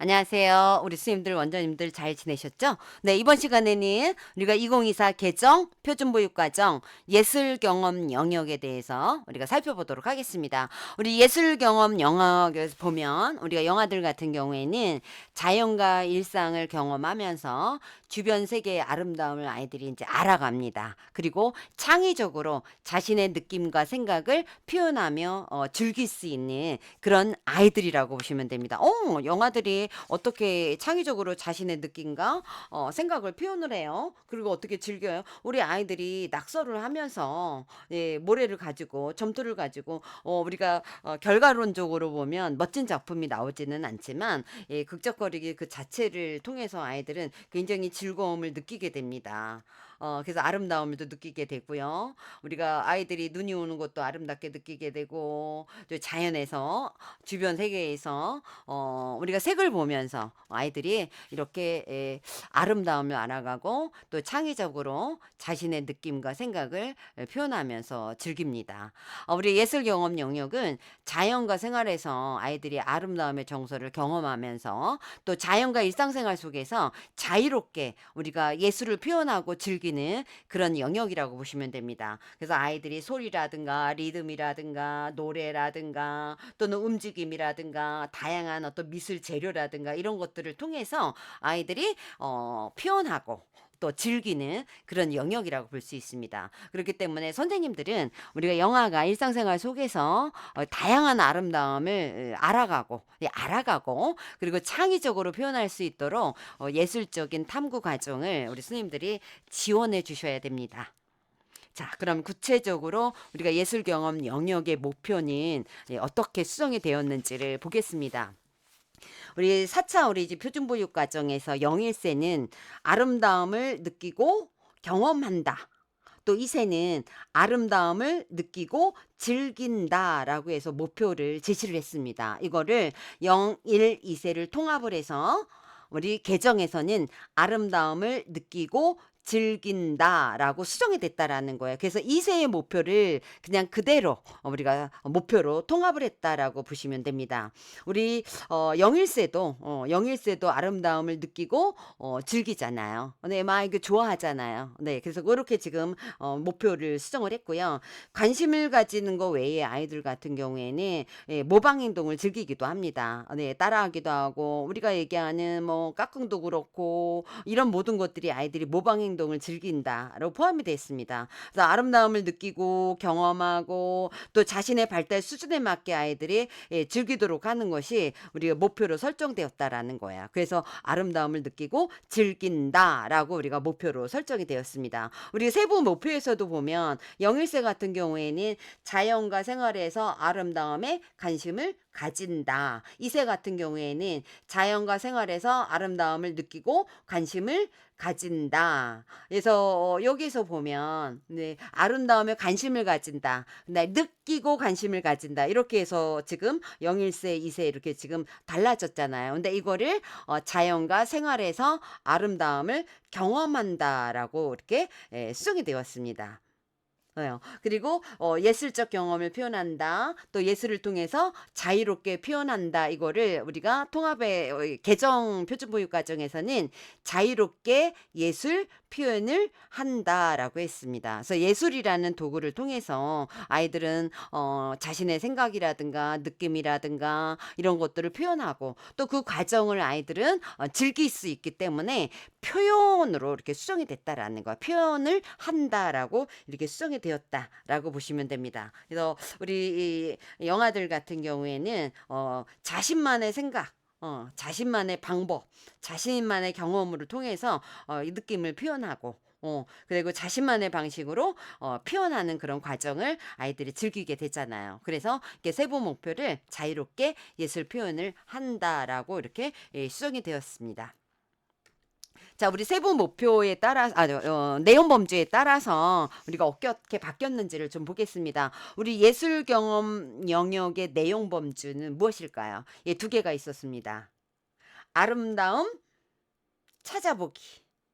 안녕하세요. 우리 스님들, 원장님들 잘 지내셨죠? 네, 이번 시간에는 우리가 2024 개정 표준보육과정 예술 경험 영역에 대해서 우리가 살펴보도록 하겠습니다. 우리 예술 경험 영역에서 보면 우리가 영화들 같은 경우에는 자연과 일상을 경험하면서 주변 세계의 아름다움을 아이들이 이제 알아갑니다. 그리고 창의적으로 자신의 느낌과 생각을 표현하며 즐길 수 있는 그런 아이들이라고 보시면 됩니다. 영화들이 어떻게 창의적으로 자신의 느낌과 생각을 표현을 해요. 그리고 어떻게 즐겨요. 우리 아이들이 낙서를 하면서 예, 모래를 가지고 점토를 가지고 우리가 결과론적으로 보면 멋진 작품이 나오지는 않지만 예, 극적거리기 그 자체를 통해서 아이들은 굉장히 즐거움을 느끼게 됩니다. 그래서 아름다움을 또 느끼게 되고요. 우리가 아이들이 눈이 오는 것도 아름답게 느끼게 되고 또 자연에서 주변 세계에서 우리가 색을 보면서 아이들이 이렇게 아름다움을 알아가고 또 창의적으로 자신의 느낌과 생각을 표현하면서 즐깁니다. 우리 예술 경험 영역은 자연과 생활에서 아이들이 아름다움의 정서를 경험하면서 또 자연과 일상생활 속에서 자유롭게 우리가 예술을 표현하고 즐기는 그런 영역이라고 보시면 됩니다. 그래서 아이들이 소리라든가 리듬이라든가 노래라든가 또는 움직임이라든가 다양한 어떤 미술 재료라든가 이런 것들을 통해서 아이들이 표현하고 또 즐기는 그런 영역이라고 볼 수 있습니다. 그렇기 때문에 선생님들은 우리가 영화가 일상생활 속에서 다양한 아름다움을 알아가고 그리고 창의적으로 표현할 수 있도록 예술적인 탐구 과정을 우리 스님들이 지원해 주셔야 됩니다. 자, 그럼 구체적으로 우리가 예술 경험 영역의 목표는 어떻게 수정이 되었는지를 보겠습니다. 우리 4차 어린이집 표준보육 과정에서 영일세는 아름다움을 느끼고 경험한다. 또 이세는 아름다움을 느끼고 즐긴다라고 해서 목표를 제시를 했습니다. 이거를 0, 1, 2세를 통합을 해서 우리 개정에서는 아름다움을 느끼고 즐긴다라고 수정이 됐다라는 거예요. 그래서 2세의 목표를 그냥 그대로 우리가 목표로 통합을 했다라고 보시면 됩니다. 우리 영일세도 아름다움을 느끼고 즐기잖아요. 네, 막 이거 좋아하잖아요. 네, 그래서 그렇게 지금 목표를 수정을 했고요. 관심을 가지는 거 외에 아이들 같은 경우에는 예, 모방 행동을 즐기기도 합니다. 네, 따라하기도 하고 우리가 얘기하는 뭐 까꿍도 그렇고 이런 모든 것들이 아이들이 모방 행동을 즐긴다라고 포함이 되어 있습니다. 그래서 아름다움을 느끼고 경험하고 또 자신의 발달 수준에 맞게 아이들이 예, 즐기도록 하는 것이 우리가 목표로 설정되었다라는 거야. 그래서 아름다움을 느끼고 즐긴다라고 우리가 목표로 설정이 되었습니다. 우리 세부 목표에서도 보면 영일세 같은 경우에는 자연과 생활에서 아름다움에 관심을 가진다. 이세 같은 경우에는 자연과 생활에서 아름다움을 느끼고 관심을 가진다. 그래서 여기서 보면 네, 아름다움에 관심을 가진다. 네, 느끼고 관심을 가진다. 이렇게 해서 지금 영일세, 이세 이렇게 지금 달라졌잖아요. 근데 이거를 자연과 생활에서 아름다움을 경험한다라고 이렇게 수정이 되었습니다. 그리고 예술적 경험을 표현한다. 또 예술을 통해서 자유롭게 표현한다. 이거를 우리가 통합의 개정 표준보육 과정에서는 자유롭게 예술 표현을 한다라고 했습니다. 그래서 예술이라는 도구를 통해서 아이들은 자신의 생각이라든가 느낌이라든가 이런 것들을 표현하고 또 그 과정을 아이들은 즐길 수 있기 때문에 표현으로 이렇게 수정이 됐다라는 거야. 표현을 한다라고 이렇게 수정이 되었다라고 보시면 됩니다. 그래서 우리 이 영화들 같은 경우에는 자신만의 생각 자신만의 방법, 자신만의 경험을 통해서 이 느낌을 표현하고 그리고 자신만의 방식으로 표현하는 그런 과정을 아이들이 즐기게 되잖아요. 그래서 이렇게 세부 목표를 자유롭게 예술 표현을 한다라고 이렇게 수정이 되었습니다. 자, 우리 세부 목표에 따라, 내용 범주에 따라서 우리가 어떻게 바뀌었는지를 좀 보겠습니다. 우리 예술 경험 영역의 내용 범주는 무엇일까요? 예, 두 개가 있었습니다. 아름다움 찾아보기.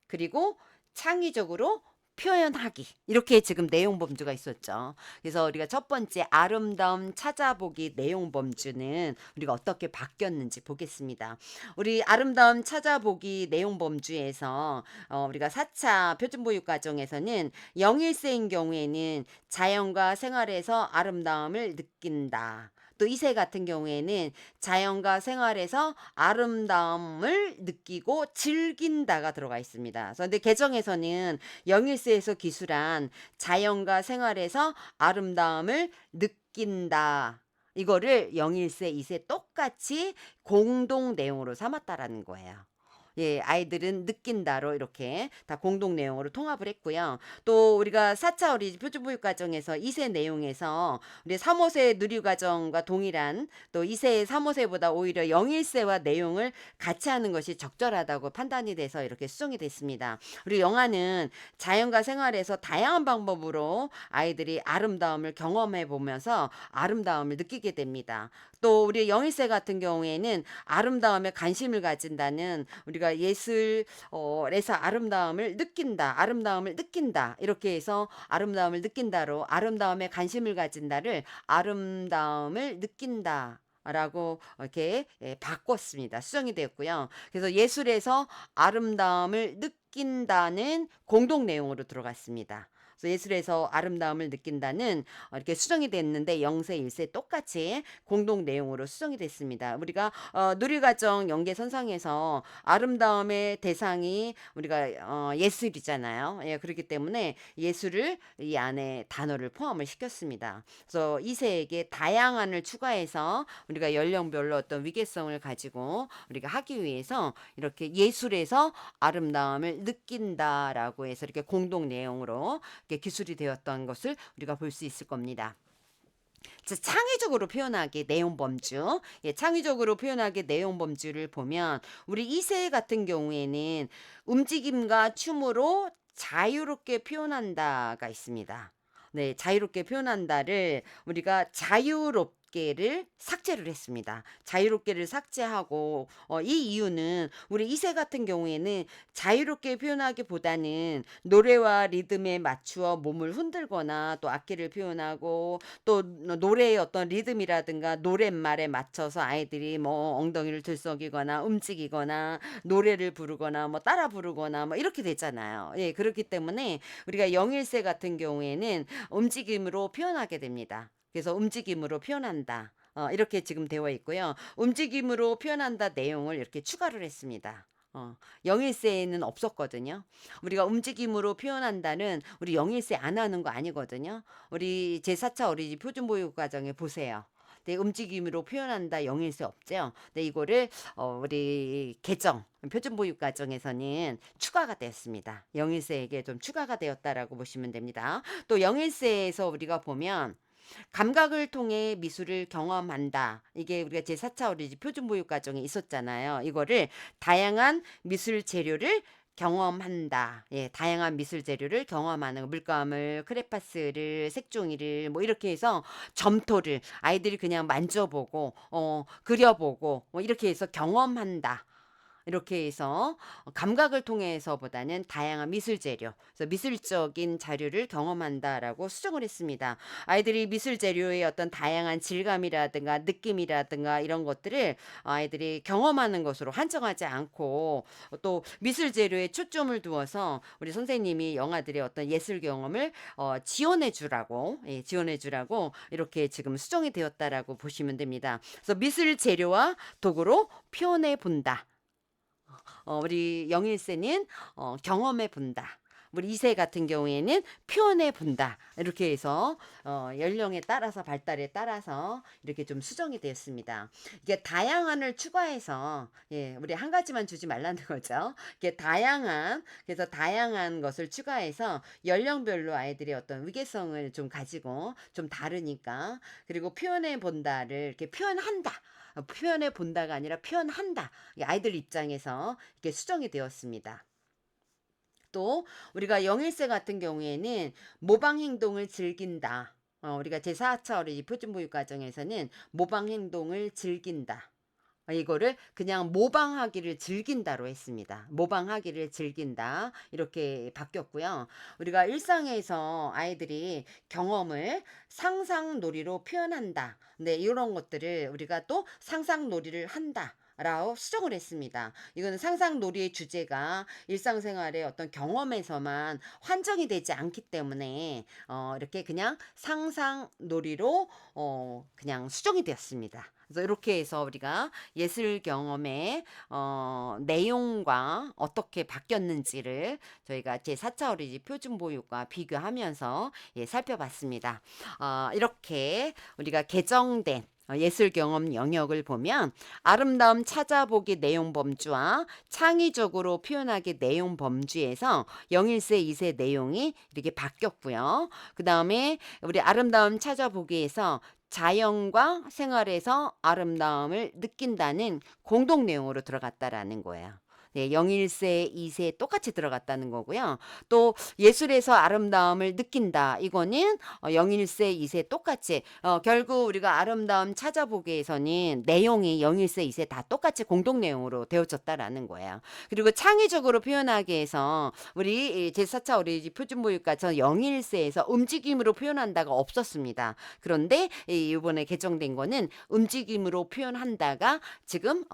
그리고 창의적으로 표현하기. 이렇게 지금 내용 범주가 있었죠. 그래서 우리가 첫 번째 아름다움 찾아보기 내용 범주는 우리가 어떻게 바뀌었는지 보겠습니다. 우리 아름다움 찾아보기 내용 범주에서 우리가 4차 표준보육 과정에서는 영일세인 경우에는 자연과 생활에서 아름다움을 느낀다. 또 2세 같은 경우에는 자연과 생활에서 아름다움을 느끼고 즐긴다가 들어가 있습니다. 그런데 개정에서는 영일세에서 기술한 자연과 생활에서 아름다움을 느낀다. 이거를 영일세, 2세 똑같이 공동 내용으로 삼았다라는 거예요. 예, 아이들은 느낀다로 이렇게 다 공동 내용으로 통합을 했고요. 또 우리가 4차 어린이집 표준보육 과정에서 2세 내용에서 우리 3, 5세 누리과정과 동일한 또 2세, 3, 5세보다 오히려 0, 1세와 내용을 같이 하는 것이 적절하다고 판단이 돼서 이렇게 수정이 됐습니다. 우리 영화는 자연과 생활에서 다양한 방법으로 아이들이 아름다움을 경험해 보면서 아름다움을 느끼게 됩니다. 또 우리 0, 1세 같은 경우에는 아름다움에 관심을 가진다는 우리가 예술에서 아름다움을 느낀다, 아름다움을 느낀다 이렇게 해서 아름다움을 느낀다로 아름다움에 관심을 가진다를 아름다움을 느낀다. 라고 이렇게 바꿨습니다. 수정이 되었고요. 그래서 예술에서 아름다움을 느낀다는 공동 내용으로 들어갔습니다. 그래서 예술에서 아름다움을 느낀다는 이렇게 수정이 됐는데 0세, 1세 똑같이 공동 내용으로 수정이 됐습니다. 우리가 누리과정 연계선상에서 아름다움의 대상이 우리가 예술이잖아요. 예, 그렇기 때문에 예술을 이 안에 단어를 포함을 시켰습니다. 그래서 2세에게 다양한을 추가해서 우리가 연령별로 어떤 위계성을 가지고 우리가 하기 위해서 이렇게 예술에서 아름다움을 느낀다라고 해서 이렇게 공동 내용으로 기술이 되었던 것을 우리가 볼 수 있을 겁니다. 창의적으로 표현하기 내용 범주. 예, 창의적으로 표현하기 내용 범주를 보면 우리 2세 같은 경우에는 움직임과 춤으로 자유롭게 표현한다가 있습니다. 네, 자유롭게 표현한다를 우리가 자유롭게를 삭제를 했습니다. 자유롭게를 삭제하고 이 이유는 우리 2세 같은 경우에는 자유롭게 표현하기보다는 노래와 리듬에 맞추어 몸을 흔들거나 또 악기를 표현하고 또 노래의 어떤 리듬이라든가 노랫말에 맞춰서 아이들이 뭐 엉덩이를 들썩이거나 움직이거나 노래를 부르거나 뭐 따라 부르거나 뭐 이렇게 되잖아요. 예, 그렇기 때문에 우리가 0, 1세 같은 경우에는 움직임으로 표현하게 됩니다. 그래서 움직임으로 표현한다. 이렇게 지금 되어 있고요. 움직임으로 표현한다 내용을 이렇게 추가를 했습니다. 0, 1세에는 없었거든요. 우리가 움직임으로 표현한다는 우리 0, 1세 안 하는 거 아니거든요. 우리 제4차 어린이집 표준보육 과정에 보세요. 네, 움직임으로 표현한다 0, 1세 없죠. 네, 이거를 우리 개정 표준보육 과정에서는 추가가 되었습니다. 0, 1세에게 좀 추가가 되었다라고 보시면 됩니다. 또 0, 1세에서 우리가 보면 감각을 통해 미술을 경험한다. 이게 우리가 제4차 어린이집 표준보육 과정에 있었잖아요. 이거를 다양한 미술 재료를 경험한다. 예, 다양한 미술 재료를 경험하는 거. 물감을, 크레파스를, 색종이를 뭐 이렇게 해서 점토를 아이들이 그냥 만져보고 그려보고 뭐 이렇게 해서 경험한다. 이렇게 해서 감각을 통해서보다는 다양한 미술 재료, 그래서 미술적인 자료를 경험한다라고 수정을 했습니다. 아이들이 미술 재료의 어떤 다양한 질감이라든가 느낌이라든가 이런 것들을 아이들이 경험하는 것으로 한정하지 않고 또 미술 재료에 초점을 두어서 우리 선생님이 영아들의 어떤 예술 경험을 지원해 주라고, 예, 지원해 주라고 이렇게 지금 수정이 되었다라고 보시면 됩니다. 그래서 미술 재료와 도구로 표현해 본다. 우리 0, 1세는 경험해 본다. 우리 2세 같은 경우에는 표현해 본다. 이렇게 해서 연령에 따라서 발달에 따라서 이렇게 좀 수정이 되었습니다. 이게 다양한을 추가해서 예, 우리 한 가지만 주지 말라는 거죠. 이게 그래서 다양한 것을 추가해서 연령별로 아이들의 어떤 위계성을 좀 가지고 좀 다르니까 그리고 표현해 본다를 이렇게 표현한다. 표현해 본다가 아니라 표현한다. 아이들 입장에서 이렇게 수정이 되었습니다. 또 우리가 0, 1세 같은 경우에는 모방 행동을 즐긴다. 우리가 제4차 어린이 표준보육 과정에서는 모방 행동을 즐긴다. 이거를 그냥 모방하기를 즐긴다로 했습니다. 모방하기를 즐긴다. 이렇게 바뀌었고요. 우리가 일상에서 아이들이 경험을 상상놀이로 표현한다. 네, 이런 것들을 우리가 또 상상놀이를 한다. 라고 수정을 했습니다. 이거는 상상놀이의 주제가 일상생활의 어떤 경험에서만 환정이 되지 않기 때문에 이렇게 그냥 상상놀이로 그냥 수정이 되었습니다. 그래서 이렇게 해서 우리가 예술 경험의 내용과 어떻게 바뀌었는지를 저희가 제4차 어린이집 표준보육과 비교하면서 살펴봤습니다. 이렇게 우리가 개정된 예술 경험 영역을 보면 아름다움 찾아보기 내용 범주와 창의적으로 표현하기 내용 범주에서 0, 1세, 2세 내용이 이렇게 바뀌었고요. 그 다음에 우리 아름다움 찾아보기에서 자연과 생활에서 아름다움을 느낀다는 공동 내용으로 들어갔다라는 거예요. 네, 0, 1세, 2세 똑같이 들어갔다는 거고요. 또 예술에서 아름다움을 느낀다. 이거는 0, 1세, 2세 똑같이 결국 우리가 아름다움 찾아보기에서는 내용이 0, 1세, 2세 다 똑같이 공동 내용으로 되어졌다라는 거예요. 그리고 창의적으로 표현하기 위해서 우리 제4차 어린이집 표준보육과서 0, 1세에서 움직임으로 표현한다가 없었습니다. 그런데 이번에 개정된 거는 움직임으로 표현한다가 지금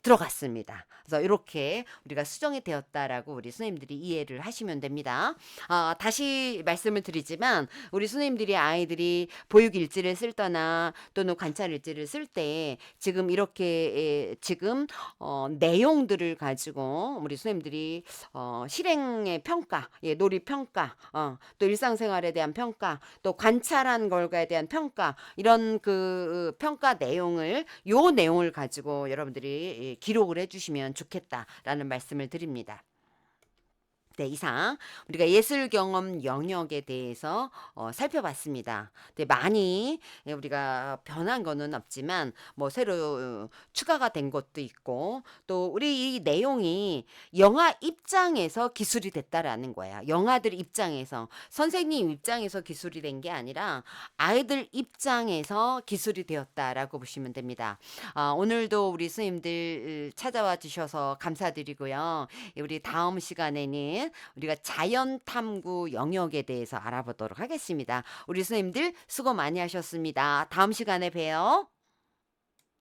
들어갔습니다. 그래서 이렇게 우리가 수정이 되었다라고 우리 선생님들이 이해를 하시면 됩니다. 다시 말씀을 드리지만 우리 선생님들이 아이들이 보육 일지를 쓸 때나 또는 관찰 일지를 쓸 때 지금 이렇게 지금 내용들을 가지고 우리 선생님들이 실행의 평가, 놀이 평가, 또 일상생활에 대한 평가, 또 관찰한 결과에 대한 평가 이런 그 평가 내용을 요 내용을 가지고 여러분들이 기록을 해주시면 좋겠다라는 말씀을 드립니다. 네, 이상 우리가 예술 경험 영역에 대해서 살펴봤습니다. 네, 많이 우리가 변한 거는 없지만 뭐 새로 추가가 된 것도 있고 또 우리 이 내용이 영화 입장에서 기술이 됐다라는 거야. 영화들 입장에서 선생님 입장에서 기술이 된 게 아니라 아이들 입장에서 기술이 되었다라고 보시면 됩니다. 오늘도 우리 선생님들 찾아와 주셔서 감사드리고요. 우리 다음 시간에는 우리가 자연 탐구 영역에 대해서 알아보도록 하겠습니다. 우리 선생님들 수고 많이 하셨습니다. 다음 시간에 봬요.